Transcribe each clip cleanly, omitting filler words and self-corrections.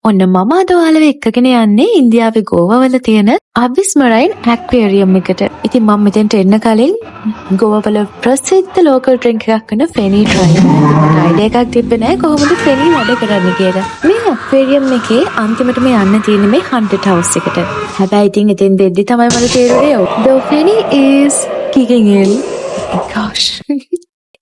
ඔන්න මම අද ඔයාලව එක්කගෙන යන්නේ ඉන්දියාවේ ගෝවාවල තියෙන අබිස් මරයින් ඇක්වේරියම් එකට. ඉතින් මම මෙතෙන්ට එන්න කලින් ගෝවාවල ප්‍රසිද්ධ ලෝකල් ඩ්‍රින්ක් එකක් වෙන ෆෙනී try කරා. අයිඩියා එකක් තිබ්බේ නැහැ කොහොමද ෆෙනී වැඩ කරන්නේ කියලා. මේ ඇක්වේරියම් එකේ අන්තිමටම යන්න තියෙන්නේ මේ haunted house එකට. හැබැයි ඉතින් එතෙන් දෙද්දි තමයි මට තේරුනේ the Fanny is kicking in. Gosh.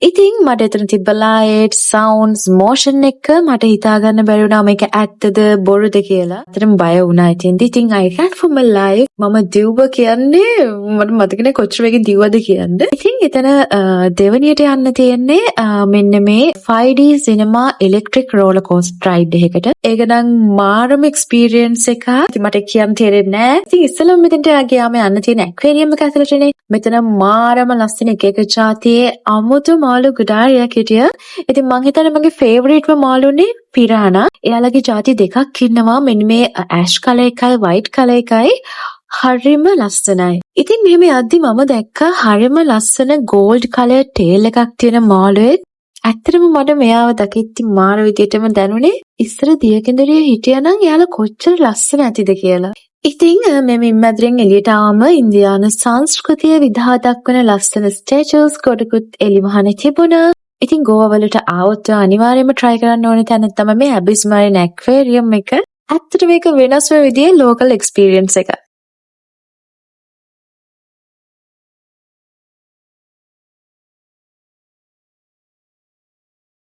ඉතින් මට එතන තිබ්බ ලයිට්, සවුන්ඩ්ස්, මෝෂන් එක මට හිතාගන්න බැරි වුණා මේක ඇත්තද බොරුද කියලා. අතරම බය වුණා ඉතින් I ran for my life. මම දිව්ව කියන්නේ මට මතක නෑ කොච්චර වෙගෙන් දිව්වද කියන්නේ. ඉතින් එතන දෙවනියට යන්න තියෙන්නේ මෙන්න මේ 5D cinema electric roller coaster ride එකකට. ඒක නම් මාරම එක්ස්පීරියන්ස් එකක්. ඉතින් මට කියන්න තේරෙන්නේ නෑ. ඉතින් ඉස්සෙල්ලාම මෙතනට ගියාම යන්න තියෙන ඇක්වේරියම් එක ඇතුළටනේ. මෙතන මාරම ලස්සන එක ජාතියේ අමුතු මාළු ගොඩාරියක් හිටියා. ඉතින් මං හිතන්නේ මගේ ෆේවරිට්ම මාළුනේ පිරානා. එයාලගේ ಜಾති දෙකක් ඉන්නවා. මෙන්න මේ ඇෂ් කලර් එකයි වයිට් කලර් එකයි. හරිම ලස්සනයි. ඉතින් මෙහෙම යද්දි මම දැක්කා හරිම ලස්සන ගෝල්ඩ් කලර් ටේල් එකක් තියෙන මාළුවෙක්. ඇත්තටම මට මෙයාව දකිද්දි මාර විදියටම දැනුනේ ඉස්සර දියකෙඳුරිය හිටියානම් එයාලා කොච්චර ලස්සන ඇතිද කියලා. ඉතින් මෙම ඉම්මැද්‍රෙන් එළියට ආවම ඉන්දියානු සංස්කෘතිය විදහා දක්වන ලස්සන ස්ටේචුස් කොටකුත් එළිමහනේ තිබුණා. ඉතින් ගෝවාවලට ආවොත් අනිවාර්යයෙන්ම try කරන්න ඕනේ තැන තමයි මේ ඇබිස් මරින් ඇක්වේරියම් එක. ඇත්තට මේක වෙනස්ම විදිහේ local experience එකක්.